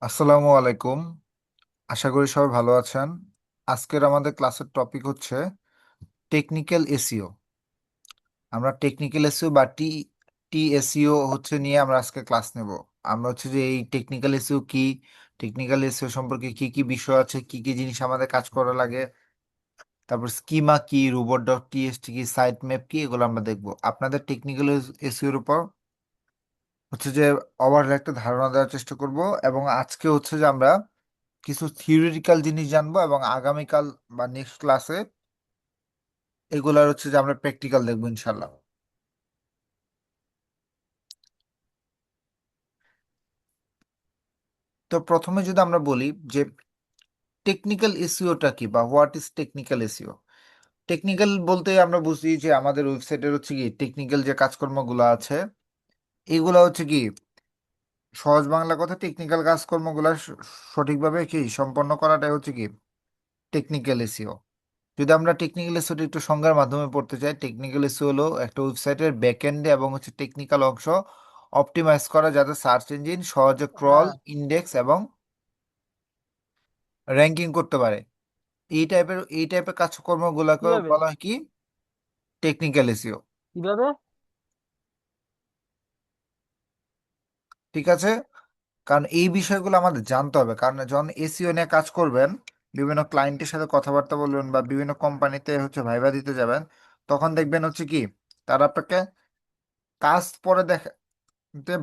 আসসালামু আলাইকুম। আশা করি সবাই ভালো আছেন। আজকের আমাদের ক্লাসের টপিক হচ্ছে টেকনিক্যাল এসইও। আমরা টেকনিক্যাল এসইও বা টিএসইও হচ্ছে নিয়ে আমরা আজকে ক্লাস নেব। আমরা হচ্ছে যে এই টেকনিক্যাল এসইও কি, টেকনিক্যাল এসইও সম্পর্কে কি কি বিষয় আছে, কি কি জিনিস আমাদের কাজ করা লাগে, তারপর স্কিমা কি, রোবট ডট টিএক্সটি কি, সাইট ম্যাপ কি, এগুলো আমরা দেখব। আপনাদের টেকনিক্যাল এসইওর উপর হচ্ছে যে ওভারঅল একটা ধারণা দেওয়ার চেষ্টা করব। এবং আজকে হচ্ছে যে আমরা কিছু থিওরিটিক্যাল জিনিস জানবো এবং আগামীকাল বা নেক্সট ক্লাসে এগুলার হচ্ছে যে আমরা প্র্যাকটিক্যাল দেখবো ইনশাল্লাহ। তো প্রথমে যদি আমরা বলি যে টেকনিক্যাল এসইওটা কি বা what is technical SEO. Technical বলতে আমরা বুঝি যে আমাদের ওয়েবসাইটের হচ্ছে কি টেকনিক্যাল যে কাজকর্মগুলো আছে এগুলো হচ্ছে কি সহজ বাংলা কথা টেকনিক্যাল কাজকর্মগুলো সঠিকভাবে কি সম্পন্ন করাটাই হচ্ছে কি টেকনিক্যাল এসইও। যদি আমরা টেকনিক্যাল এসইও একটু সংজ্ঞার মাধ্যমে পড়তে চাই, টেকনিক্যাল এসইও হলো একটা ওয়েবসাইটের ব্যাকএন্ডে এবং হচ্ছে টেকনিক্যাল অংশ অপটিমাইজ করা যাতে সার্চ ইঞ্জিন সহজে ক্রল, হ্যাঁ, ইন্ডেক্স এবং র্যাঙ্কিং করতে পারে। এই টাইপের কাজকর্মগুলোকে কিভাবে বলা হয় কি টেকনিক্যাল এসইও। কিভাবে? ঠিক আছে, কারণ এই বিষয়গুলো আমাদের জানতে হবে, কারণ যখন এসইও নিয়ে কাজ করবেন, বিভিন্ন ক্লায়েন্টের সাথে কথাবার্তা বলবেন বা বিভিন্ন কোম্পানিতে হচ্ছে ভাইবা দিতে যাবেন, তখন দেখবেন হচ্ছে কি তারা আপনাকে কাজ পরে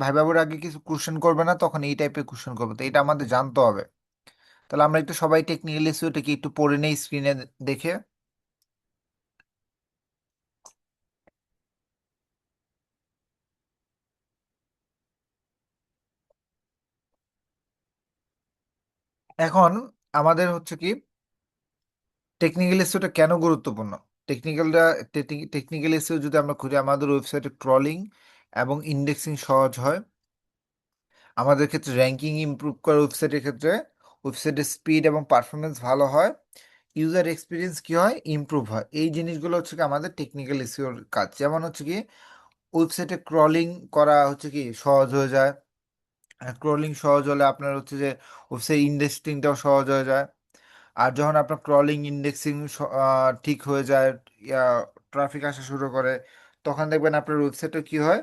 ভাইবা আগে কিছু কোশ্চেন করবে না, তখন এই টাইপের কোশ্চেন করবে। তো এটা আমাদের জানতে হবে। তাহলে আমরা একটু সবাই টেকনিক্যাল ইস্যুটা কি একটু পড়ে নেই স্ক্রিনে দেখে। এখন আমাদের হচ্ছে কি টেকনিক্যাল ইস্যুটা কেন গুরুত্বপূর্ণ। টেকনিক্যালটা টেকনিক্যাল ইস্যু যদি আমরা খুঁজি, আমাদের ওয়েবসাইটে ক্রলিং এবং ইন্ডেক্সিং সহজ হয়, আমাদের ক্ষেত্রে র্যাঙ্কিং ইমপ্রুভ করে, ওয়েবসাইটের ক্ষেত্রে ওয়েবসাইটের স্পিড এবং পারফরমেন্স ভালো হয়, ইউজার এক্সপিরিয়েন্স কি হয় ইমপ্রুভ হয়। এই জিনিসগুলো হচ্ছে কি আমাদের টেকনিক্যাল ইস্যুর কাজ। যেমন হচ্ছে কি ওয়েবসাইটে ক্রলিং করা হচ্ছে কি সহজ হয়ে যায়। ক্রলিং সহজ হলে আপনার হচ্ছে যে ওয়েবসাইট ইন্ডেক্সিংটাও সহজ হয়ে যায়। আর যখন আপনার ক্রলিং ইন্ডেক্সিং ঠিক হয়ে যায়, ট্রাফিক আসা শুরু করে, তখন দেখবেন আপনার ওয়েবসাইটে কি হয়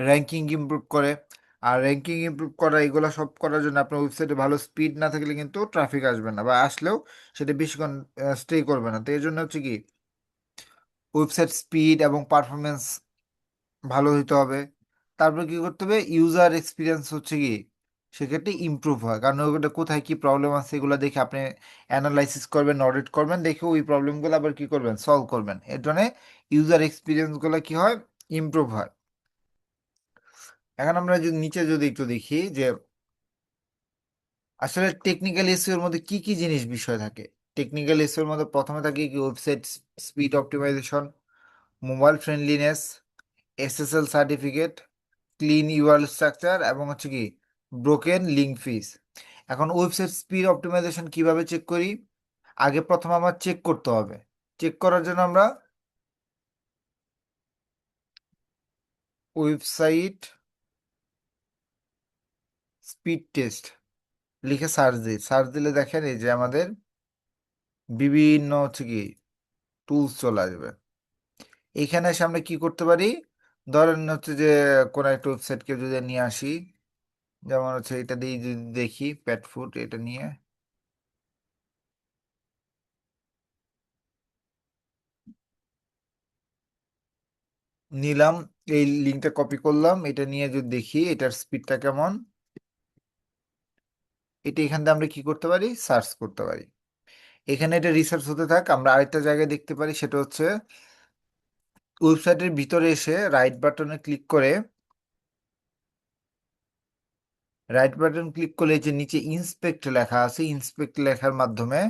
র্যাঙ্কিং ইমপ্রুভ করে। আর র্যাঙ্কিং ইমপ্রুভ করা এগুলো সব করার জন্য আপনার ওয়েবসাইটে ভালো স্পিড না থাকলে কিন্তু ট্রাফিক আসবে না, বা আসলেও সেটা বেশিক্ষণ স্টে করবে না। তো এই জন্য হচ্ছে কি ওয়েবসাইট স্পিড এবং পারফরমেন্স ভালো হইতে হবে। তারপর কি করতে হবে, ইউজার এক্সপিরিয়েন্স হচ্ছে কি সেক্ষেত্রে ইমপ্রুভ হয়, কারণ ওইটা কোথায় কি প্রবলেম আছে এগুলো দেখে আপনি অ্যানালাইসিস করবেন, অডিট করবেন, দেখে ওই প্রবলেমগুলো আবার কি করবেন সলভ করবেন। এর জন্য ইউজার এক্সপিরিয়েন্সগুলো কি হয় ইমপ্রুভ হয়। এখন আমরা যদি নিচে যদি একটু দেখি যে আসলে টেকনিক্যাল ইস্যুর মধ্যে কি কি জিনিস বিষয় থাকে। টেকনিক্যাল ইস্যুর মধ্যে প্রথমে থাকে কি website speed optimization, mobile friendliness, SSL certificate, clean URL structure এবং হচ্ছে কি ব্রোকেন লিঙ্ক ফিস। এখন ওয়েবসাইট স্পিড অপটিমাইজেশন কিভাবে চেক করি, আগে প্রথম আমার চেক করতে হবে। চেক করার জন্য আমরা ওয়েবসাইট স্পিড টেস্ট লিখে সার্চ দিই, সার্চ দিলে দেখেন এই যে আমাদের বিভিন্ন হচ্ছে কি টুলস চলে আসবে। এখানে এসে আমরা কি করতে পারি, ধরেন হচ্ছে যে কোনো একটা ওয়েবসাইটকে যদি নিয়ে আসি, যেমন হচ্ছে এটা দিয়ে যদি দেখি পেট ফুড, এটা নিয়ে নিলাম, এই লিঙ্কটা কপি করলাম, এটা নিয়ে যদি দেখি এটার স্পিডটা কেমন, এটা এখান থেকে আমরা কি করতে পারি সার্চ করতে পারি। এখানে এটা রিসার্চ হতে থাক, আমরা আরেকটা জায়গায় দেখতে পারি, সেটা হচ্ছে ওয়েবসাইটের ভিতরে এসে রাইট বাটন ক্লিক করলে যে নিচে ইন্সপেক্ট লেখা আছে, ইন্সপেক্ট লেখার মাধ্যমে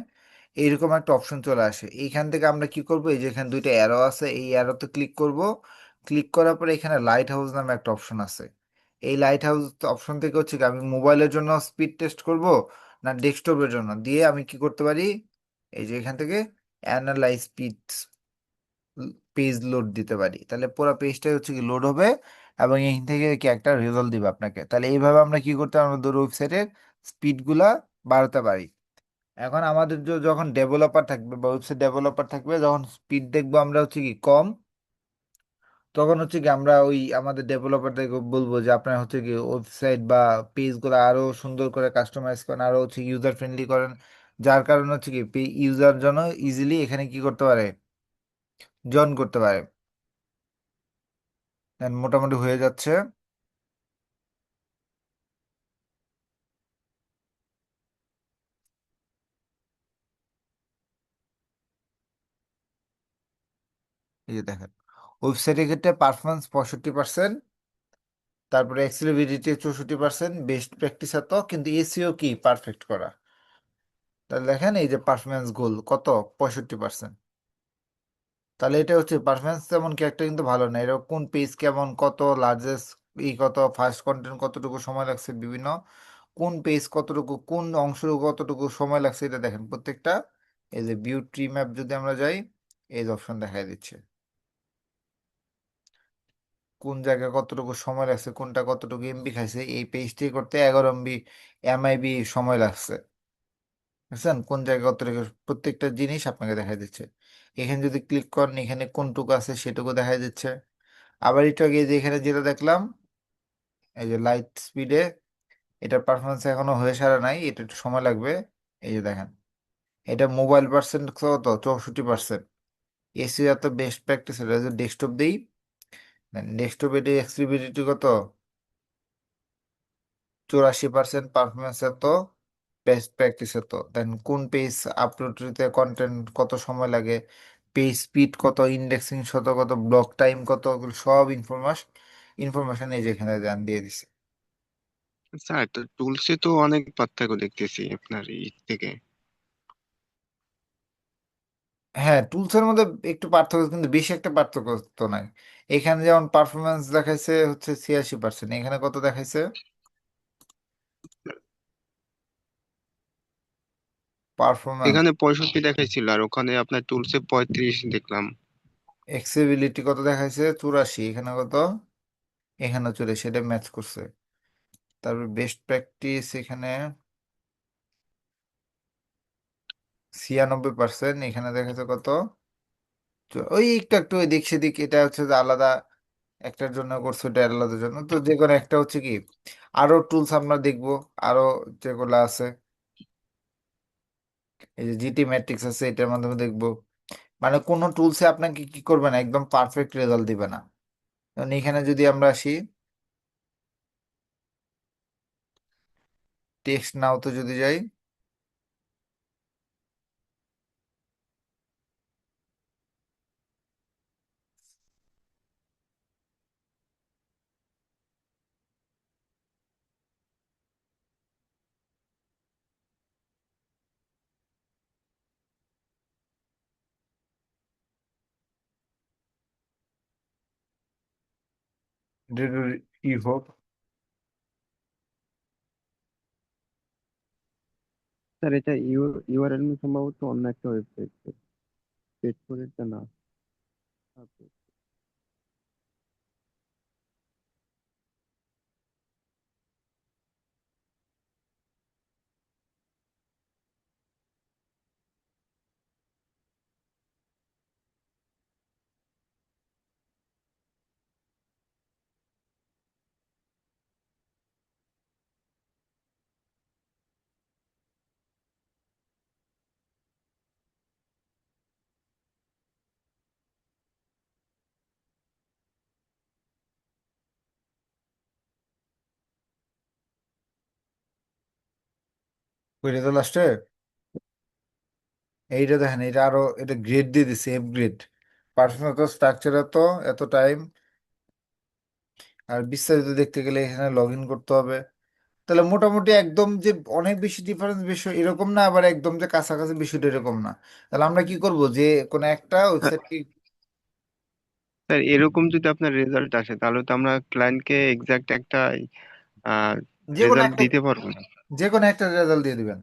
এইরকম একটা অপশন চলে আসে। এইখান থেকে আমরা কি করব, এই যে এখানে দুইটা অ্যারো আছে, এই অ্যারোতে ক্লিক করব। ক্লিক করার পরে এখানে লাইট হাউস নামে একটা অপশন আছে। এই লাইট হাউস অপশন থেকে হচ্ছে কি আমি মোবাইলের জন্য স্পিড টেস্ট করব না ডেস্কটপের জন্য, দিয়ে আমি কি করতে পারি, এই যে এখান থেকে অ্যানালাইজ স্পিড পেজ লোড দিতে পারি। তাহলে পুরো পেজটাই হচ্ছে কি লোড হবে, এবং এখান থেকে কি একটা রেজাল্ট দিবে আপনাকে। তাহলে এইভাবে আমরা কি করতে পারি, আমাদের ওয়েবসাইটের স্পিডগুলা বাড়াতে পারি। এখন আমাদের যখন ডেভেলপার থাকবে বা ওয়েবসাইট ডেভেলপার থাকবে, যখন স্পিড দেখবো আমরা হচ্ছে কি কম, তখন হচ্ছে কি আমরা ওই আমাদের ডেভেলপারদেরকে বলবো যে আপনার হচ্ছে কি ওয়েবসাইট বা পেজগুলো আরো সুন্দর করে কাস্টমাইজ করেন, আরো হচ্ছে ইউজার ফ্রেন্ডলি করেন, যার কারণে হচ্ছে কি ইউজার যেন ইজিলি এখানে কি করতে পারে, জয়েন করতে পারে। And মোটামুটি হয়ে যাচ্ছে। এই যে দেখেন, ওয়েবসাইটের ক্ষেত্রে পারফরমেন্স 65%, তারপরে এক্সেলেবিলিটি 64%, বেস্ট প্র্যাকটিস এত, কিন্তু এসিও কি পারফেক্ট করা। তাহলে দেখেন এই যে পারফরমেন্স গোল কত, 65%। তাহলে এটা হচ্ছে পারফরমেন্স তেমন কি একটা কিন্তু ভালো না, এটা কোন পেজ কেমন, কত লার্জেস্ট, কত ফার্স্ট কন্টেন্ট কতটুকু সময় লাগছে, বিভিন্ন কোন পেজ কতটুকু, কোন অংশটুকু কতটুকু সময় লাগছে, এটা দেখেন প্রত্যেকটা। এই যে ভিউ ট্রি ম্যাপ যদি আমরা যাই, এই যে অপশন দেখা দিচ্ছে কোন জায়গায় কতটুকু সময় লাগছে, কোনটা কতটুকু এমবি খাইছে, এই পেজটি করতে 11 MB এমআইবি সময় লাগছে। বুঝছেন কোন জায়গায় কতটুকু, প্রত্যেকটা জিনিস আপনাকে দেখা দিচ্ছে। এখানে যদি ক্লিক করেন, এখানে কোনটুকু আছে সেটুকু দেখা দিচ্ছে। আবার একটু আগে যে এখানে যেটা দেখলাম, এই যে লাইট স্পিডে, এটার পারফরমেন্স এখনো হয়ে সারা নাই, এটা একটু সময় লাগবে। এই যে দেখেন, এটা মোবাইল পার্সেন্ট কত, 64%। এসি এত বেস্ট প্র্যাকটিস, এটা যদি ডেস্কটপ দিই, ডেস্কটপ এটি এক্সিবিলিটি কত, 84%, পারফরমেন্স এত, বেস্ট প্র্যাকটিস এত। দেন কোন পেজ আপলোড দিতে কন্টেন্ট কত সময় লাগে, পেজ স্পিড কত, ইন্ডেক্সিং শত কত, ব্লক টাইম কত, ওগুলো সব ইনফরমেশন এই যেখানে দেন দিয়ে দিছে। স্যার, তো টুলসে তো অনেক পার্থক্য দেখতেছি আপনার ই থেকে। হ্যাঁ, টুলসের মধ্যে একটু পার্থক্য, কিন্তু বেশি একটা পার্থক্য তো নাই। এখানে যেমন পারফরমেন্স দেখাইছে হচ্ছে 86%, এখানে কত দেখাইছে পারফরমেন্স। এখানে 65 দেখাইছিল, আর ওখানে আপনার টুলসে 35 দেখলাম। এক্সেবিলিটি কত দেখাইছে, 84, এখানে কত, এখানে 84, সেটা ম্যাচ করছে। তারপর বেস্ট প্র্যাকটিস এখানে 96%, এখানে দেখাচ্ছে কত, ওই একটু একটু এদিক সেদিক, এটা হচ্ছে যে আলাদা একটার জন্য করছে, ওটা আলাদার জন্য। তো যে কোনো একটা হচ্ছে কি, আরো টুলস আমরা দেখবো, আরো যেগুলো আছে, এই যে জিটি ম্যাট্রিক্স আছে, এটার মাধ্যমে দেখবো। মানে কোনো টুলসে আপনাকে কি করবে না, একদম পারফেক্ট রেজাল্ট দিবে না। যেমন এখানে যদি আমরা আসি, টেক্সট নাও তো যদি যাই, ই হোক, স্যার, এটা ইউআরএল সম্ভবত অন্য একটা ওয়েবসাইট, পেজ প্রজেক্টটা না। আচ্ছা। ওই রেজাল্ট আসছে। এইটা দেখেন, এটা আরো, এটা গ্রেড দিয়ে দিছে, এফ গ্রেড। পারফরমেন্স স্ট্রাকচার এত, এত টাইম। আর বিস্তারিত দেখতে গেলে এখানে লগ ইন করতে হবে। তাহলে মোটামুটি একদম যে অনেক বেশি ডিফারেন্স বিষয় এরকম না, আবার একদম যে কাছাকাছি বিষয়টা এরকম না। তাহলে আমরা কি করব, যে কোনো একটা হ্যাঁ, ওয়েবসাইট, স্যার, এরকম যদি আপনার রেজাল্ট আসে তাহলে তো আমরা ক্লায়েন্টকে এক্সাক্ট একটা যে কোনো রেজাল্ট একটা, দিতে পারবো না। যে কোনো একটা রেজাল্ট দিয়ে দিবেন।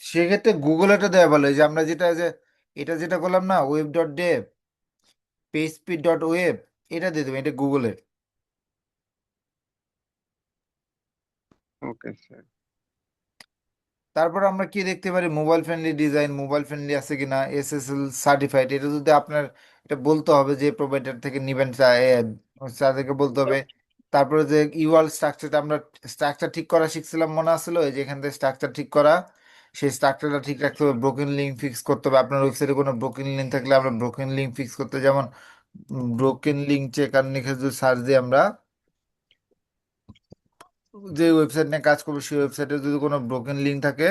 সেক্ষেত্রে গুগল এটা দেওয়া ভালো, এই যে আমরা যেটা যে এটা যেটা করলাম না, ওয়েব ডট ডেভ, php.web, এটা দিয়ে দেবেন, এটা গুগলের। Okay sir. তারপর আমরা কি দেখতে পারি, mobile friendly design, mobile friendly আছে কিনা, এসএসএল সার্টিফাইড, এটা যদি আপনার, এটা বলতে হবে যে প্রোভাইডার থেকে নিবেন তাদেরকে বলতে হবে। তারপরে যে ইউআল স্ট্রাকচারটা, আমরা স্ট্রাকচার ঠিক করা শিখছিলাম, মনে আসলো এই যে এখান থেকে স্ট্রাকচার ঠিক করা, সেই স্ট্রাকচারটা ঠিক রাখতে হবে। ব্রোকেন লিঙ্ক ফিক্স করতে হবে, আপনার ওয়েবসাইটে কোনো ব্রোকেন লিঙ্ক থাকলে আমরা ব্রোকেন লিঙ্ক ফিক্স করতে, যেমন ব্রোকেন লিঙ্ক চেকার লিখে যদি সার্চ দিই আমরা, যে ওয়েবসাইট নিয়ে কাজ করবো সেই ওয়েবসাইটে যদি কোনো ব্রোকেন লিঙ্ক থাকে,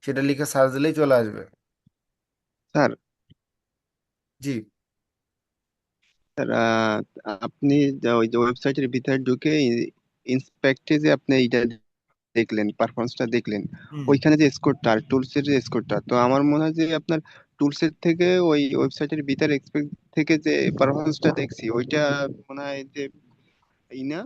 সেটা লিখে সার্চ দিলেই চলে আসবে। স্যার, জি। স্যার আপনি ওই যে ওয়েবসাইটের ভিতরে ঢুকে ইন্সপেক্টে যে আপনি এইটা দেখলেন, পারফরমেন্সটা দেখলেন, হুম। ওইখানে যে স্কোরটা আর টুলসের যে স্কোরটা, তো আমার মনে হয় যে আপনার টুলসের থেকে ওই ওয়েবসাইটের ভিতরে এক্সপেক্ট থেকে যে পারফরমেন্সটা দেখছি ওইটা মনে হয় যে এই না।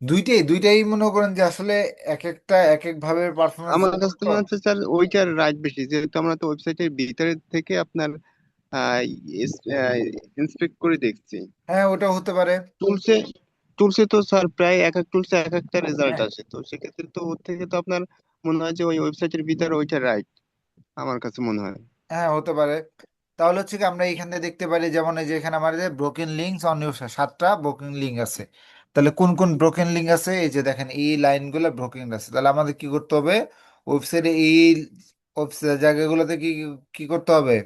দুইটাই দুইটাই মনে করেন যে আসলে এক একটা এক এক ভাবে পারফরমেন্স। আমার কাছে তো মনে হচ্ছে স্যার ওইটার রাইট বেশি, যেহেতু আমরা তো ওয়েবসাইটের ভিতরে থেকে আপনার ইন্সপেক্ট করে দেখছি। হ্যাঁ, ওটা হতে পারে। টুলসে টুলসে তো স্যার প্রায় এক এক টুলসে এক একটা রেজাল্ট হ্যাঁ, আসে, তো সেক্ষেত্রে তো ওর থেকে তো আপনার মনে হয় যে ওই ওয়েবসাইটের ভিতরে ওইটা রাইট, আমার কাছে মনে হয়। হ্যাঁ হতে পারে। তাহলে হচ্ছে কি আমরা এখান থেকে দেখতে পারি, যেমন এই যে এখানে আমাদের ব্রোকেন লিঙ্কস অন ইউর, 7টা ব্রোকেন লিঙ্ক আছে। তাহলে কোন কোন ব্রোকেন লিঙ্ক আছে, এই যে দেখেন এই লাইনগুলো ব্রোকেন আছে। তাহলে আমাদের কি করতে হবে, ওয়েবসাইটে এই ওয়েবসাইট জায়গাগুলোতে কি কি করতে হবে,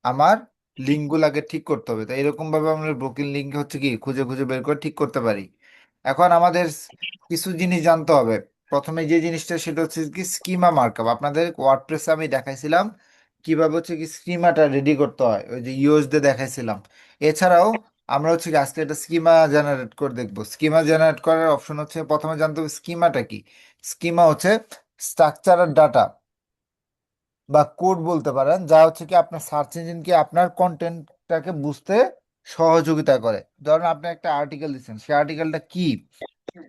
আমার লিঙ্কগুলোকে ঠিক করতে হবে। তাই এরকম ভাবে আমরা ব্রোকেন লিঙ্ক হচ্ছে কি খুঁজে খুঁজে বের করে ঠিক করতে পারি। এখন আমাদের কিছু জিনিস জানতে হবে। প্রথমে যে জিনিসটা সেটা হচ্ছে কি স্কিমা মার্কআপ। আপনাদের ওয়ার্ডপ্রেসে আমি দেখাইছিলাম কিভাবে হচ্ছে কি স্কিমাটা রেডি করতে হয়, ওই যে ইউএস দিয়ে দেখাইছিলাম। এছাড়াও আমরা হচ্ছে কি আজকে একটা স্কিমা জেনারেট করে দেখবো। স্কিমা জেনারেট করার অপশন হচ্ছে, প্রথমে জানতে হবে স্কিমাটা কি। স্কিমা হচ্ছে স্ট্রাকচারার ডাটা বা কোড বলতে পারেন, যা হচ্ছে কি আপনার সার্চ ইঞ্জিনকে আপনার কন্টেন্টটাকে বুঝতে সহযোগিতা করে। ধরুন আপনি একটা আর্টিকেল দিচ্ছেন, সেই আর্টিকেলটা কি,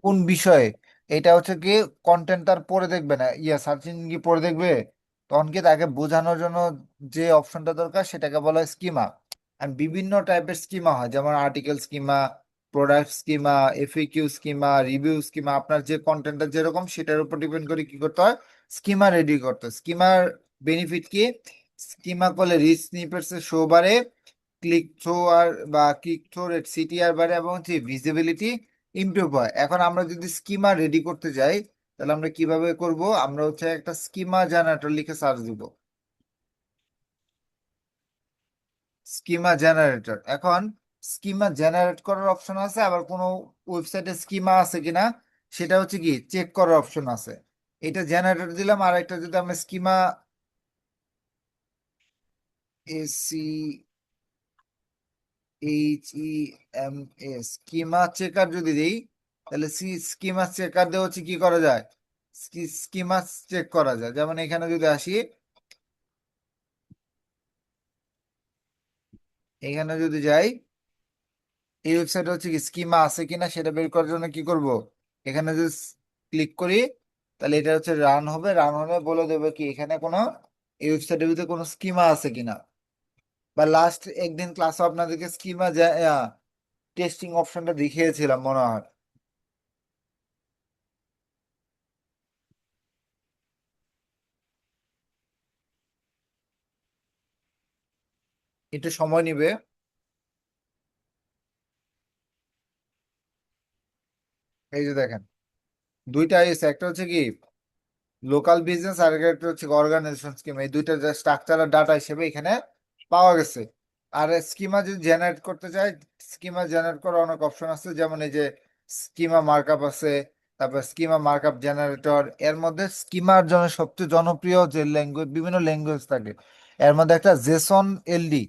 কোন বিষয়ে, এটা হচ্ছে কি কন্টেন্ট তার পড়ে দেখবে না, সার্চ ইঞ্জিন কি পড়ে দেখবে, তখন কি তাকে বোঝানোর জন্য যে অপশনটা দরকার সেটাকে বলা হয় স্কিমা। আর বিভিন্ন টাইপের স্কিমা হয়, যেমন article schema, product schema, FAQ schema, review schema. আপনার যে কন্টেন্টটা যেরকম সেটার উপর ডিপেন্ড করে কি করতে হয়, স্কিমা রেডি করতে হয়। স্কিমার বেনিফিট কি, স্কিমা করলে রিচ স্নিপেটস এর শো বাড়ে, ক্লিক থ্রু আর বা ক্লিক থ্রু রেট সিটিআর বাড়ে, এবং হচ্ছে ভিজিবিলিটি ইমপ্রুভ হয়। এখন আমরা যদি স্কিমা রেডি করতে যাই, তাহলে আমরা কিভাবে করব, আমরা হচ্ছে একটা স্কিমা জেনারেটর লিখে সার্চ দিব, স্কিমা জেনারেটর। এখন স্কিমা জেনারেট করার অপশন আছে, আবার কোনো ওয়েবসাইটে স্কিমা আছে কিনা সেটা হচ্ছে কি চেক করার অপশন আছে। এটা জেনারেটর দিলাম, আর একটা যদি আমরা স্কিমা, এসি স্কিমা চেকার যদি দিই, তাহলে স্কিমা চেকার দিয়ে হচ্ছে কি করা যায়, স্কিমা চেক করা যায়। যেমন এখানে যদি আসি, এখানে যদি যাই, এই ওয়েবসাইটে হচ্ছে কি স্কিমা আছে কিনা সেটা বের করার জন্য কি করব, এখানে যদি ক্লিক করি, তাহলে এটা হচ্ছে রান হবে। রান হলে বলে দেবে কি এখানে কোনো, এই ওয়েবসাইটের ভিতরে কোনো স্কিমা আছে কিনা। বা লাস্ট একদিন ক্লাসে আপনাদেরকে স্কিমা টেস্টিং অপশনটা দেখিয়েছিলাম মনে হয়। একটু সময় নিবে। এই যে দেখেন, দুইটা এসে, একটা হচ্ছে কি লোকাল বিজনেস, আর একটা হচ্ছে অর্গানাইজেশন স্কিম, এই দুইটা স্ট্রাকচার আর ডাটা হিসেবে এখানে পাওয়া গেছে। আর স্কিমা যদি জেনারেট করতে চাই, স্কিমা জেনারেট করার অনেক অপশন আছে, যেমন এই যে স্কিমা মার্কআপ আছে, তারপর স্কিমা মার্কআপ জেনারেটর। এর মধ্যে স্কিমার জন্য সবচেয়ে জনপ্রিয় যে ল্যাঙ্গুয়েজ, বিভিন্ন ল্যাঙ্গুয়েজ থাকে, এর মধ্যে একটা জেসন এলডি,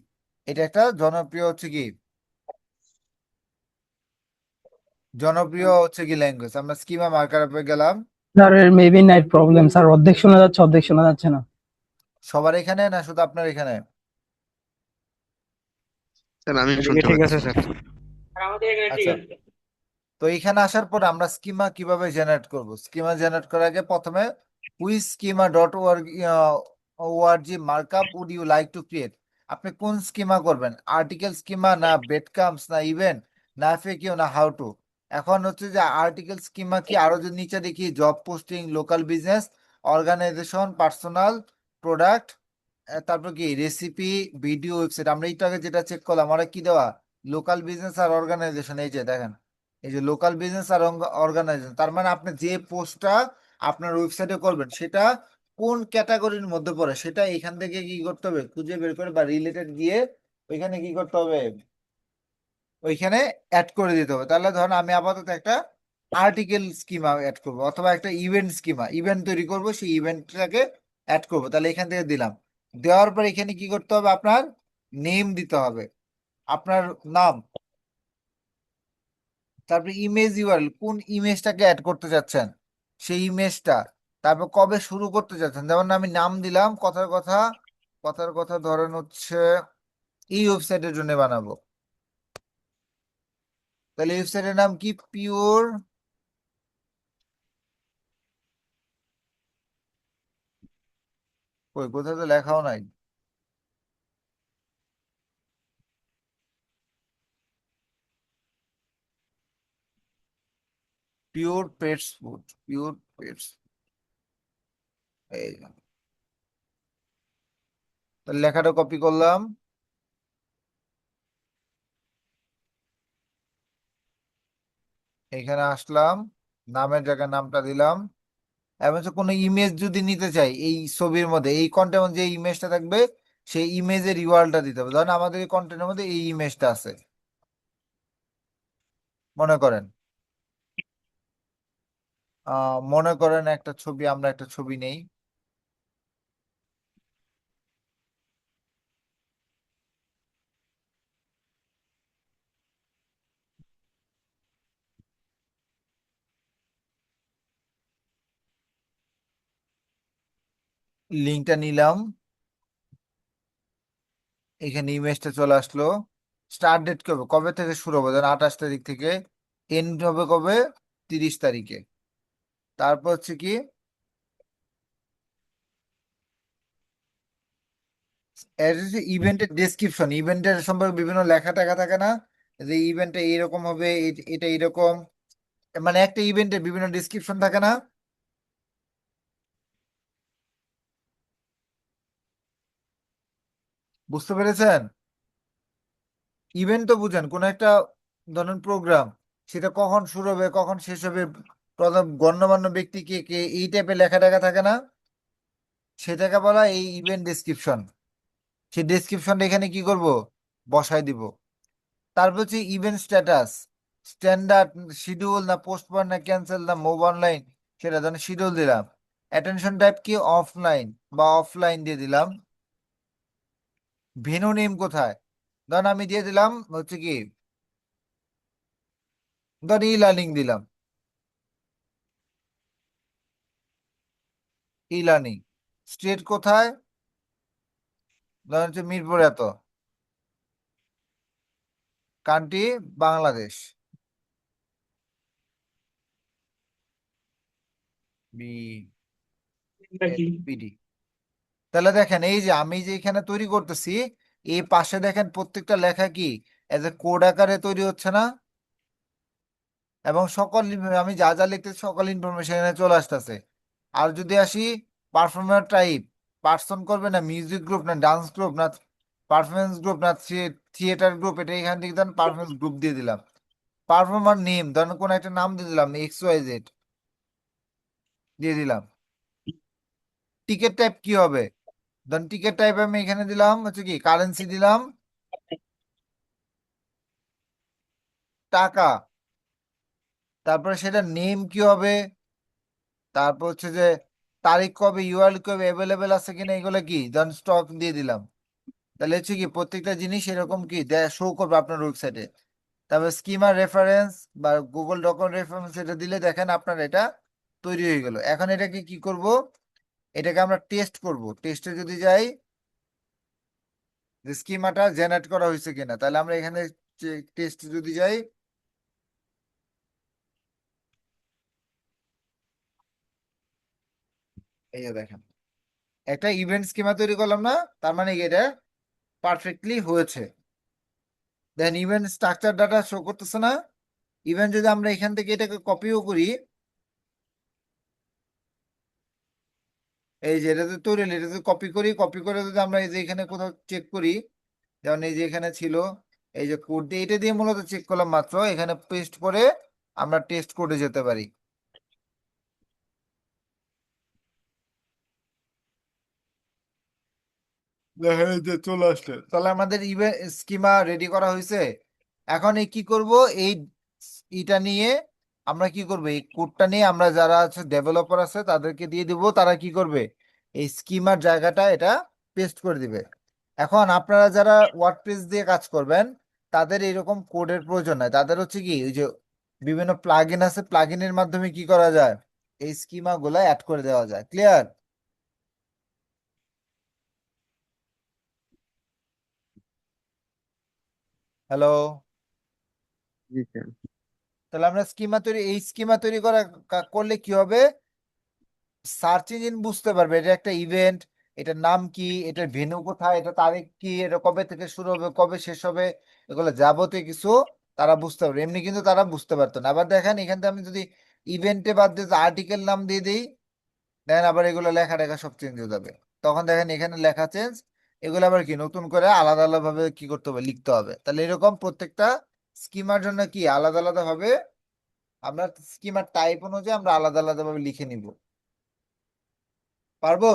এটা একটা জনপ্রিয় হচ্ছে কি, জনপ্রিয় হচ্ছে কি ল্যাঙ্গুয়েজ। আমরা স্কিমা মার্কআপে গেলাম। স্যার এর মেবি নেট প্রবলেম স্যার, অর্ধেক শোনা যাচ্ছে অর্ধেক শোনা যাচ্ছে না। সবার এখানে না শুধু আপনার এখানে? স্যার আমি এদিকে শুনতে ঠিক আছে পাচ্ছি। স্যার। আর আমাদের এখানে ঠিক আচ্ছা, আছে। তো এখানে আসার পর আমরা স্কিমা কিভাবে জেনারেট করব, স্কিমা জেনারেট করার আগে প্রথমে quiz schema dot ORG ORG markup would you like to create? আপনি কোন স্কিমা করবেন, আর্টিকেল স্কিমা না বেডকামস না ইভেন্ট না এফএকিউ না হাউ টু? এখন হচ্ছে যে আর্টিকেল স্কিমা কি, আরো যদি নিচে দেখি job posting, local business, organization, personal, product, তারপর কি রেসিপি, ভিডিও, ওয়েবসাইট। আমরা একটু আগে যেটা চেক করলাম, আমরা কি দেওয়া, লোকাল বিজনেস আর অর্গানাইজেশন। এই যে দেখেন, এই যে লোকাল বিজনেস আর অর্গানাইজেশন, তার মানে আপনি যে পোস্টটা আপনার ওয়েবসাইটে করবেন সেটা কোন ক্যাটাগরির মধ্যে পড়ে সেটা এখান থেকে কি করতে হবে, খুঁজে বের করে বা রিলেটেড গিয়ে ওইখানে কি করতে হবে, ওইখানে অ্যাড করে দিতে হবে। তাহলে ধরুন আমি আপাতত একটা আর্টিকেল স্কিমা অ্যাড করবো, অথবা একটা ইভেন্ট স্কিমা, ইভেন্ট তৈরি করব, সেই ইভেন্টটাকে অ্যাড করবো। তাহলে এখান থেকে দিলাম, দেওয়ার পর এখানে কি করতে হবে, আপনার নেম দিতে হবে, আপনার নাম, তারপর ইমেজ ইউআরএল, কোন ইমেজটাকে অ্যাড করতে চাচ্ছেন সেই ইমেজটা, তারপর কবে শুরু করতে চাচ্ছেন। যেমন আমি নাম দিলাম কথার কথা, কথার কথা ধরেন হচ্ছে এই ওয়েবসাইটের জন্য বানাবো, তাহলে ওয়েবসাইটের নাম কি, পিওর, ওই কোথাও তো লেখাও নাই, pure pets food, pure pets, এই না। তাহলে লেখাটা কপি করলাম, এখানে আসলাম, নামের জায়গায় নামটা দিলাম, এবং হচ্ছে কোনো ইমেজ যদি নিতে চাই এই ছবির মধ্যে, এই কন্টেন্টের মধ্যে যে ইমেজটা থাকবে সেই ইমেজের ইউআরএলটা দিতে হবে। ধরেন আমাদের এই কন্টেন্টের মধ্যে এই ইমেজটা আছে, মনে করেন মনে করেন একটা ছবি, আমরা একটা ছবি নেই, লিঙ্কটা নিলাম, এখানে ইমেজটা চলে আসলো, স্টার্ট ডেট কবে, কবে থেকে শুরু হবে, ধরেন 28 তারিখ থেকে, এন্ড হবে কবে, 30 তারিখে। তারপর হচ্ছে কি, ইভেন্টের ডেসক্রিপশন, ইভেন্টের সম্পর্কে বিভিন্ন লেখা টেখা থাকে না, যে ইভেন্টটা এইরকম হবে, এটা এরকম, মানে একটা ইভেন্টের বিভিন্ন ডেসক্রিপশন থাকে না, বুঝতে পেরেছেন? ইভেন্ট তো বুঝেন, কোন একটা ধরুন প্রোগ্রাম, সেটা কখন শুরু হবে কখন শেষ হবে, প্রথম গণ্যমান্য ব্যক্তি কে কে, এই টাইপের লেখা টেখা থাকে না, সেটাকে বলা এই ইভেন্ট ডেসক্রিপশন। সেই ডেসক্রিপশনটা এখানে কি করব, বসাই দিব। তারপর হচ্ছে ইভেন্ট স্ট্যাটাস, স্ট্যান্ডার্ড, শিডিউল না পোস্টপোন না ক্যান্সেল না মুভ অনলাইন, সেটা ধরেন শিডিউল দিলাম। অ্যাটেনশন টাইপ কি, অফলাইন বা অফলাইন দিয়ে দিলাম। ভেন্যু নেম কোথায়, ধরেন আমি দিয়ে দিলাম হচ্ছে কি, ধর ই লার্নিং দিলাম, ই লার্নিং। স্টেট কোথায়, ধরেন হচ্ছে মিরপুর এত, কান্ট্রি বাংলাদেশ, বি এটা কি? বিডি। তাহলে দেখেন এই যে আমি যে এখানে তৈরি করতেছি, এই পাশে দেখেন প্রত্যেকটা লেখা কি এজ এ কোড আকারে তৈরি হচ্ছে না, এবং সকল আমি যা যা লিখতেছি সকল ইনফরমেশন এখানে চলে আসতেছে। আর যদি আসি পারফর্মার টাইপ, পার্সন করবে না মিউজিক গ্রুপ না ডান্স গ্রুপ না পারফরমেন্স গ্রুপ না থিয়েটার গ্রুপ, এটা এখান থেকে ধরেন পারফরমেন্স গ্রুপ দিয়ে দিলাম। পারফর্মার নেম ধরেন কোন একটা নাম দিয়ে দিলাম, XYZ দিয়ে দিলাম। টিকিট টাইপ কি হবে, ধরেন টিকিট টাইপ আমি এখানে দিলাম হচ্ছে কি, কারেন্সি দিলাম টাকা, তারপরে সেটা নেম কি হবে, তারপর হচ্ছে যে তারিখ কবে, ইউআরএল কবে, অ্যাভেলেবেল আছে কিনা, এগুলো কি ধরেন স্টক দিয়ে দিলাম। তাহলে হচ্ছে কি প্রত্যেকটা জিনিস এরকম কি শো করবে আপনার ওয়েবসাইটে। তারপর স্কিমার রেফারেন্স বা গুগল ডকুমেন্ট রেফারেন্স, এটা দিলে দেখেন আপনার এটা তৈরি হয়ে গেল। এখন এটাকে কি করব, এটাকে আমরা টেস্ট করব। টেস্টে যদি যাই যে স্কিমাটা জেনারেট করা হয়েছে কিনা, তাহলে আমরা এখানে টেস্ট যদি যাই, এই যে দেখেন একটা ইভেন্ট স্কিমা তৈরি করলাম না, তার মানে কি এটা পারফেক্টলি হয়েছে। দেন ইভেন্ট স্ট্রাকচার ডাটা শো করতেছে না। ইভেন্ট যদি আমরা এখান থেকে এটাকে কপিও করি, এই যে এটা তো তৈরি হলো, এটা যদি কপি করি, কপি করে যদি আমরা এই যে এখানে কোথাও চেক করি, যেমন এই যে এখানে ছিল, এই যে কোড দিয়ে, এটা দিয়ে মূলত চেক করলাম মাত্র, এখানে পেস্ট করে আমরা টেস্ট কোডে যেতে পারি। দেখা যায় যে চলে আসলে, তাহলে আমাদের ইভেন্ট স্কিমা রেডি করা হয়েছে। এখন এই কি করব, এই ইটা নিয়ে আমরা কি করব, এই কোডটা নিয়ে আমরা যারা আছে ডেভেলপার আছে তাদেরকে দিয়ে দিব, তারা কি করবে, এই স্কিমার জায়গাটা এটা পেস্ট করে দিবে। এখন আপনারা যারা ওয়ার্ডপ্রেস দিয়ে কাজ করবেন, তাদের এরকম কোডের প্রয়োজন নাই, তাদের হচ্ছে কি ওই যে বিভিন্ন প্লাগইন আছে, প্লাগইনের মাধ্যমে কি করা যায়, এই স্কিমা গুলা অ্যাড করে দেওয়া যায়। ক্লিয়ার? হ্যালো? জি স্যার। তাহলে আমরা স্কিমা তৈরি, এই স্কিমা তৈরি করলে কি হবে, সার্চ ইঞ্জিন বুঝতে পারবে এটা একটা ইভেন্ট, এটার নাম কি, এটার ভেন্যু কোথায়, এটা তারিখ কি, এটা কবে থেকে শুরু হবে, কবে শেষ হবে, এগুলো যাবতীয় কিছু তারা বুঝতে পারবে। এমনি কিন্তু তারা বুঝতে পারতো না। আবার দেখেন এখান থেকে আমি যদি ইভেন্টে বাদ দিয়ে আর্টিকেল নাম দিয়ে দিই, দেখেন আবার এগুলো লেখা টেখা সব চেঞ্জ হয়ে যাবে। তখন দেখেন এখানে লেখা চেঞ্জ, এগুলো আবার কি নতুন করে আলাদা আলাদা ভাবে কি করতে হবে, লিখতে হবে। তাহলে এরকম প্রত্যেকটা স্কিমার জন্য কি আলাদা আলাদা ভাবে আমরা স্কিমার টাইপ অনুযায়ী আমরা আলাদা আলাদা ভাবে লিখে নিব। পারবো?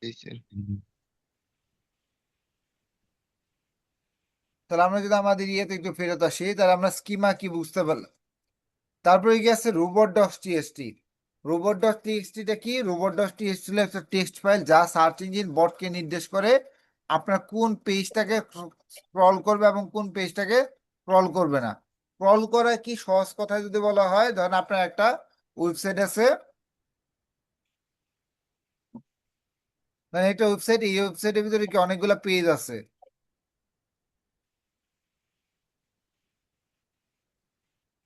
জি স্যার। তাহলে আমরা যদি আমাদের ইয়েতে একটু ফেরত আসি, তাহলে আমরা স্কিমা কি বুঝতে পারলাম। তারপরে কি আছে, robot dot TXT. Robot dot টিএক্সটিটা কি, রোবট ডট টিএক্সটি হলো একটা টেক্সট ফাইল যা সার্চ ইঞ্জিন বটকে নির্দেশ করে আপনার কোন পেজটাকে স্ক্রল করবে এবং কোন পেজটাকে স্ক্রল করবে না। স্ক্রল করা কি, সহজ কথায় যদি বলা হয়, ধরেন আপনার একটা ওয়েবসাইট আছে, মানে একটা ওয়েবসাইট, এই ওয়েবসাইটের ভিতরে কি অনেকগুলো পেজ আছে,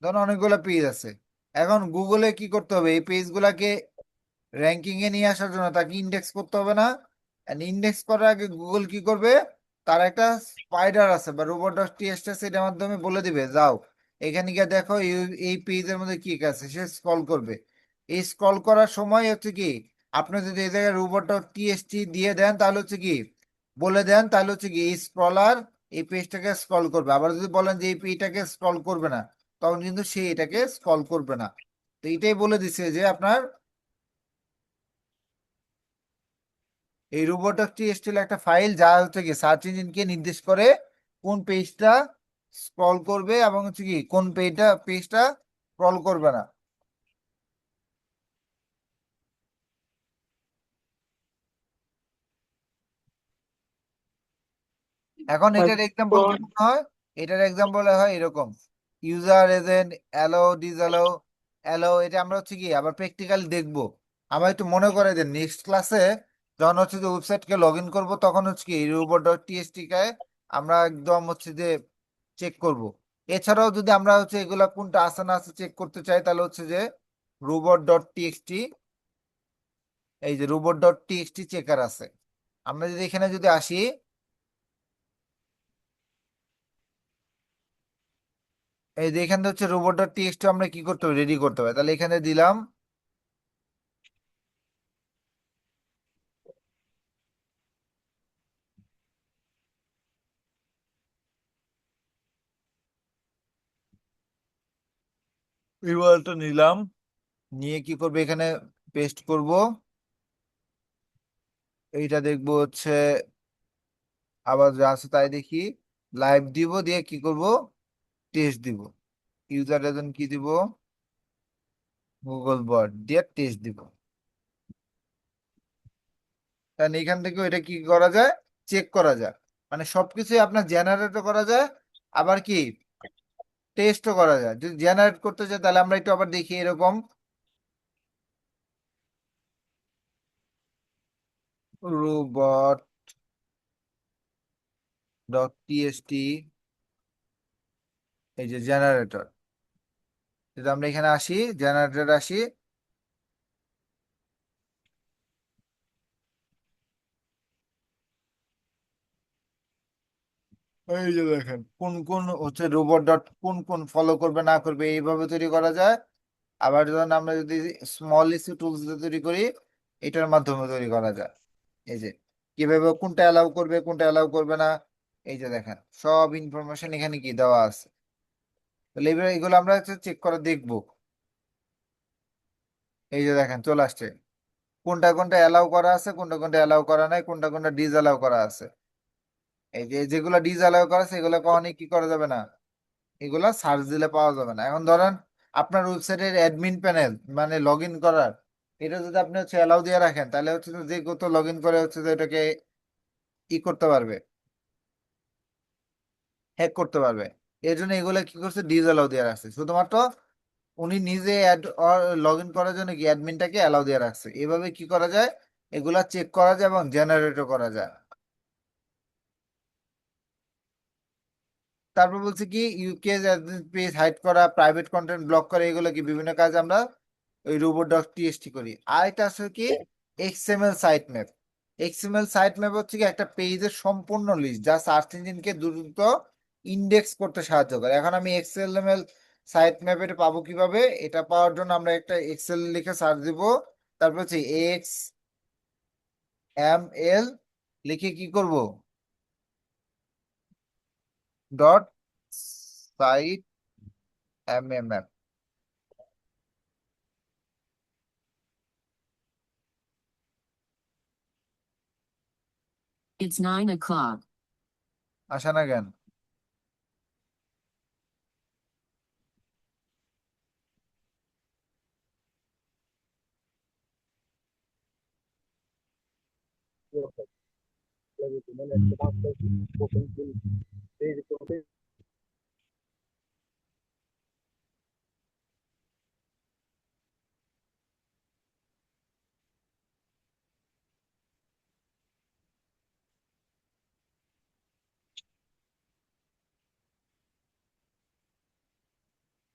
ধরেন অনেকগুলো পেজ আছে। এখন গুগলে কি করতে হবে, এই পেজগুলাকে র্যাঙ্কিং এ নিয়ে আসার জন্য তাকে ইন্ডেক্স করতে হবে না। ইন্ডেক্স করার আগে গুগল কি করবে, তার একটা স্পাইডার আছে বা রোবট ডট টিএক্সটি আছে, এটার মাধ্যমে বলে দিবে যাও এখানে গিয়ে দেখো এই পেজের মধ্যে কি কি আছে, সে স্ক্রল করবে। এই স্ক্রল করার সময় হচ্ছে কি, আপনি যদি এই জায়গায় রোবট ডট টিএক্সটি দিয়ে দেন, তাহলে হচ্ছে কি, বলে দেন, তাহলে হচ্ছে কি এই স্ক্রলার এই পেজটাকে স্ক্রল করবে। আবার যদি বলেন যে এই পেজটাকে স্ক্রল করবে না, তখন কিন্তু সে এটাকে স্ক্রল করবে না। তো এটাই বলে দিছে যে আপনার এই রোবট.টিএক্সটি হলো একটা ফাইল যা হচ্ছে কি সার্চ ইঞ্জিনকে নির্দেশ করে কোন পেজটা স্ক্রল করবে এবং হচ্ছে কি কোন পেজটা স্ক্রল করবে না। এখন এটার এক্সাম্পল তারপর কেমন হয়, এটার এক্সাম্পল হয় এরকম, ইউজার এজেন্ট অ্যালো ডিসঅ্যালো অ্যালো, এটা আমরা হচ্ছে কি আবার প্র্যাকটিক্যালি দেখবো। আমার একটু মনে করে দেন নেক্সট ক্লাসে যখন হচ্ছে যে ওয়েবসাইটকে লগ ইন করবো, তখন হচ্ছে কি রোবট.টিএক্সটি কে আমরা একদম হচ্ছে যে চেক করব। এছাড়াও যদি আমরা হচ্ছে এগুলা কোনটা আছে না আছে চেক করতে চাই, তাহলে হচ্ছে যে রোবট.টিএক্সটি, এই যে রোবট.টিএক্সটি চেকার আছে। আমরা যদি এখানে যদি আসি, এই যে এখানে হচ্ছে রোবট.টিএক্সটি আমরা কি করতে হবে, রেডি করতে হবে। তাহলে এখানে দিলাম, ইউআরএলটা নিলাম, নিয়ে কি করবে, এখানে পেস্ট করব। এইটা দেখবো হচ্ছে আবার যা আছে তাই দেখি, লাইভ দিব, দিয়ে কি করব, টেস্ট দিব। ইউজার এজেন্ট কি দিব, গুগল বট দিয়ে টেস্ট দিব। কারণ এখান থেকে এটা কি করা যায়, চেক করা যায়। মানে সবকিছুই আপনার জেনারেটও করা যায়, আবার কি টেস্টও করা যায়। যদি জেনারেট করতে চাই, তাহলে আমরা একটু আবার দেখি এরকম, রোবট ডট টিএক্সটি, এই যে জেনারেটর, যদি আমরা এখানে আসি, জেনারেটর আসি, এই যে দেখেন কোন কোন হচ্ছে রোবট ডট কোন কোন ফলো করবে না করবে এইভাবে তৈরি করা যায়। আবার যখন আমরা যদি স্মল ইস্যু টুলস তৈরি করি, এটার মাধ্যমে তৈরি করা যায়। এই যে কিভাবে কোনটা অ্যালাউ করবে কোনটা অ্যালাউ করবে না, এই যে দেখেন সব ইনফরমেশন এখানে কি দেওয়া আছে। তাহলে এবার এগুলো আমরা চেক করে দেখবো। এই যে দেখেন চলে আসছে কোনটা কোনটা অ্যালাউ করা আছে, কোনটা কোনটা অ্যালাউ করা নাই, কোনটা কোনটা ডিসঅ্যালাউ করা আছে। এই যে যেগুলো ডিসঅ্যালাউ করা আছে এগুলো কখনই কি করা যাবে না, এগুলা সার্চ দিলে পাওয়া যাবে না। এখন ধরেন আপনার ওয়েবসাইটের অ্যাডমিন প্যানেল মানে লগ ইন করার, এটা যদি আপনি হচ্ছে অ্যালাউ দিয়ে রাখেন তাহলে হচ্ছে যে কত লগ ইন করে হচ্ছে যে এটাকে ই করতে পারবে, হ্যাক করতে পারবে। এর জন্য এগুলা কি করছে ডিসঅ্যালাউ দিয়ে রাখছে, শুধুমাত্র উনি নিজে লগ ইন করার জন্য কি অ্যাডমিনটাকে অ্যালাউ দিয়ে রাখছে। এভাবে কি করা যায়, এগুলা চেক করা যায় এবং জেনারেটও করা যায়। তারপর বলছে কি ইউকে পেজ হাইড করা, প্রাইভেট কন্টেন্ট ব্লক করা, এগুলো কি বিভিন্ন কাজ আমরা ওই রোবট ডট টিএক্সটি করি। আর এটা আছে কি XML site map. XML site map হচ্ছে কি একটা পেজের সম্পূর্ণ লিস্ট যা সার্চ ইঞ্জিনকে দ্রুত ইন্ডেক্স করতে সাহায্য করে। এখন আমি এক্সএলএমএল সাইট ম্যাপ এটা পাবো কিভাবে, এটা পাওয়ার জন্য আমরা একটা এক্সেল লিখে সার্চ দিব, তারপর হচ্ছে এক্স এম এল লিখে কি করব dot site M M M. It's 9 o'clock. আসে না কেন?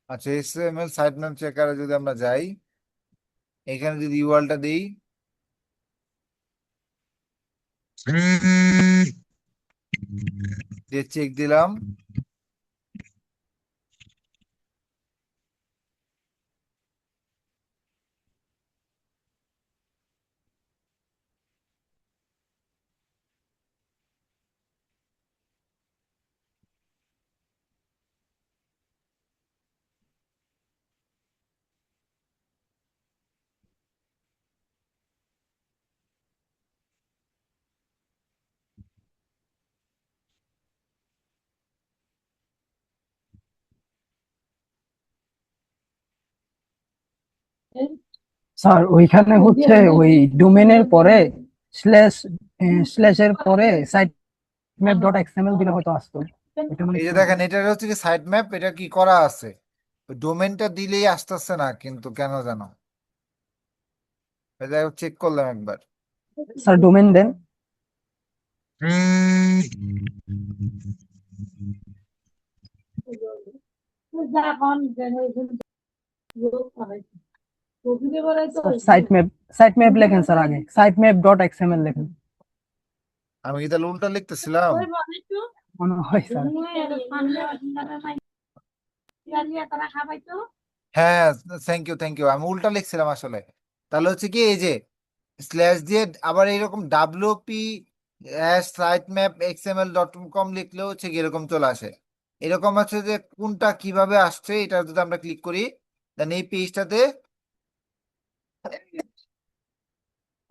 আচ্ছা এক্সএমএল সাইট ম্যাপ চেকারে যদি আমরা যাই, এখানে যদি ইউআরএলটা দিই, যে চেক দিলাম, স্যার ওইখানে হচ্ছে ওই ডোমেনের পরে স্ল্যাশ স্ল্যাশের পরে সাইট ম্যাপ ডট এক্সএমএল দিলে হয়তো আসতো। এটা মানে এই যে কি দেখেন এটা হচ্ছে কি সাইট ম্যাপ, এটা কি করা আছে, ডোমেনটা দিলেই আসতেছে না কিন্তু কেন জানো, এটা চেক করলাম একবার। স্যার ডোমেন দেন। সাইট ম্যাপ লেখেন স্যার, আগে সাইট ম্যাপ ডট এক্সএমএল লেখেন। আমি কি তাহলে উল্টা লিখতেছিলাম? মনে হয় স্যার। হ্যাঁ, থ্যাংক ইউ, আমি উল্টা লিখছিলাম আসলে। তাহলে হচ্ছে কি এই যে স্ল্যাশ দিয়ে আবার এইরকম WP site map XML dot com লিখলেও হচ্ছে কি এরকম চলে আসে। এরকম আছে যে কোনটা কিভাবে আসছে এটা যদি আমরা ক্লিক করি, দেন এই পেজটাতে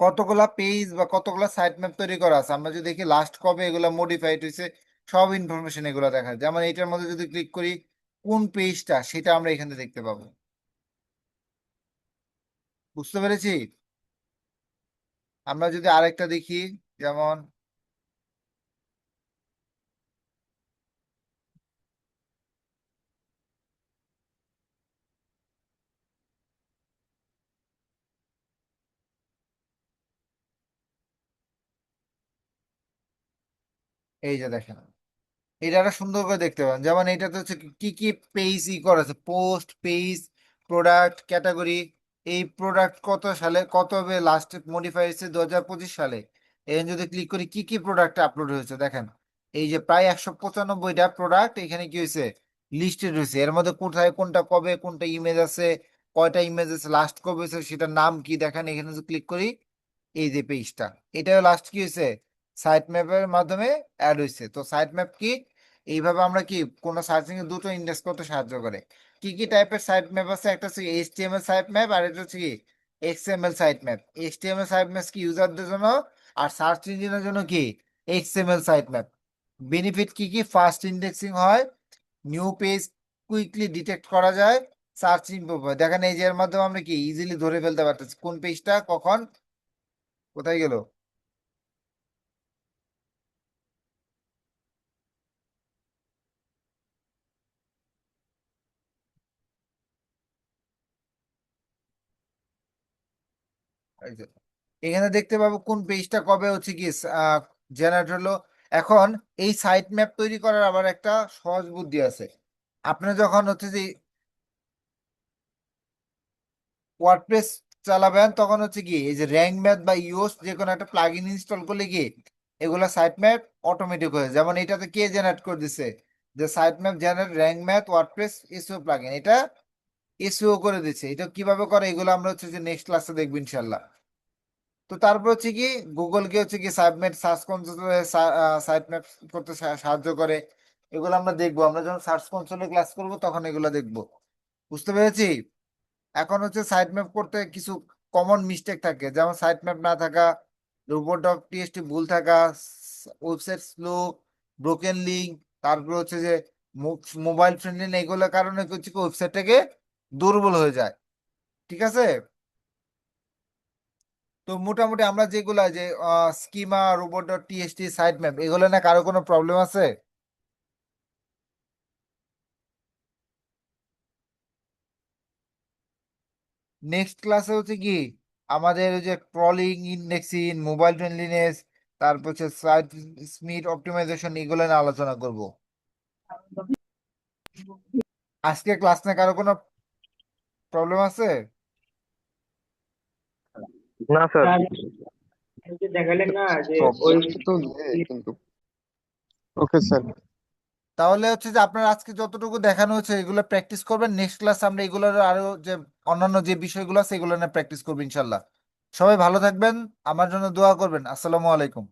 কতগুলা পেজ বা কতগুলা সাইট ম্যাপ তৈরি করা আছে, আমরা যদি দেখি লাস্ট কবে এগুলা মডিফাইড হয়েছে সব ইনফরমেশন এগুলো দেখা যায়। যেমন এটার মধ্যে যদি ক্লিক করি কোন পেজটা সেটা আমরা এখানে দেখতে পাবো। বুঝতে পেরেছি? আমরা যদি আরেকটা দেখি, যেমন এই যে দেখেন এটা একটা সুন্দর করে দেখতে পাবেন, যেমন এটাতে হচ্ছে কি কি পেজ ই করা আছে, পোস্ট পেজ, প্রোডাক্ট, ক্যাটাগরি। এই প্রোডাক্ট কত সালে কত লাস্ট মডিফাই হয়েছে 2025 সালে। এখানে যদি ক্লিক করি কি কি প্রোডাক্ট আপলোড হয়েছে দেখেন, এই যে প্রায় 195টা প্রোডাক্ট এখানে কি হয়েছে, লিস্টেড হয়েছে। এর মধ্যে কোথায় কোনটা কবে কোনটা ইমেজ আছে, কয়টা ইমেজ আছে, লাস্ট কবে হয়েছে, সেটার নাম কি দেখেন। এখানে যদি ক্লিক করি, এই যে পেজটা, এটাও লাস্ট কি হয়েছে, সাইট ম্যাপের মাধ্যমে অ্যাড হয়েছে। তো সাইট ম্যাপ কি, এইভাবে আমরা কি কোনো সার্চিং এ দুটো ইন্ডেক্স করতে সাহায্য করে। কি কি টাইপের সাইট ম্যাপ আছে, একটা হচ্ছে এইচটিএমএল সাইট ম্যাপ, আর এটা হচ্ছে কি XML site map. HTML site map কি ইউজারদের জন্য, আর সার্চ ইঞ্জিনের জন্য কি এক্সএমএল সাইট ম্যাপ। বেনিফিট কি কি, ফাস্ট ইন্ডেক্সিং হয়, নিউ পেজ কুইকলি ডিটেক্ট করা যায়, সার্চ ইমপ্রুভ হয়। দেখেন এই যে এর মাধ্যমে আমরা কি ইজিলি ধরে ফেলতে পারতেছি কোন পেজটা কখন কোথায় গেল। এই যে এখানে দেখতে পাবো কোন পেজটা কবে হচ্ছে কি জেনারেট হলো। এখন এই সাইট ম্যাপ তৈরি করার আবার একটা সহজ বুদ্ধি আছে। আপনি যখন হচ্ছে যে ওয়ার্ডপ্রেস চালাবেন, তখন হচ্ছে কি এই যে র্যাঙ্ক ম্যাথ বা ইওস যে কোনো একটা প্লাগইন ইনস্টল করলে কি এগুলা সাইট ম্যাপ অটোমেটিক হয়ে যায়। যেমন এটাতে কে জেনারেট করে দিছে, যে site map generate Rank Math WordPress SEO plugin, এটা এসইও করে দিচ্ছে। এটা কিভাবে করে এগুলো আমরা হচ্ছে যে নেক্সট ক্লাসে দেখবো ইনশাল্লাহ। তো তারপর হচ্ছে কি গুগলকে হচ্ছে কি সাবমেট সার্চ কনসোলে সাইট ম্যাপ করতে সাহায্য করে। এগুলো আমরা দেখবো, আমরা যখন সার্চ কনসোলে ক্লাস করব তখন এগুলো দেখবো। বুঝতে পেরেছি। এখন হচ্ছে সাইট ম্যাপ করতে কিছু কমন মিস্টেক থাকে, যেমন সাইট ম্যাপ না থাকা, রোবট ডক টিএসটি ভুল থাকা, ওয়েবসাইট স্লো, ব্রোকেন লিঙ্ক, তারপর হচ্ছে যে মোবাইল ফ্রেন্ডলি না, এগুলোর কারণে হচ্ছে কি ওয়েবসাইটটাকে দুর্বল হয়ে যায়। ঠিক আছে। তো মোটামুটি আমরা যেগুলা যে schema, robot dot TXT, site map, এগুলো না কারো কোনো প্রবলেম আছে? নেক্সট ক্লাসে হচ্ছে কি আমাদের ওই যে ক্রলিং, ইন্ডেক্সিং, মোবাইল ফ্রেন্ডলিনেস, তারপর হচ্ছে সাইট স্পিড অপটিমাইজেশন, এগুলো নিয়ে আলোচনা করব। আজকে ক্লাস নিয়ে কারো কোনো প্রবলেম আছে? না স্যার। আপনি যে দেখালেন না যে ওই প্রবলেম তো নেই কিন্তু। Okay sir. তাহলে হচ্ছে যে আপনার আজকে যতটুকু দেখানো হচ্ছে এগুলো প্র্যাকটিস করবেন। নেক্সট ক্লাস আমরা এগুলোর আরো যে অন্যান্য যে বিষয়গুলো আছে এগুলো নিয়ে প্র্যাকটিস করবো ইনশাল্লাহ। সবাই ভালো থাকবেন, আমার জন্য দোয়া করবেন। আসসালামু আলাইকুম।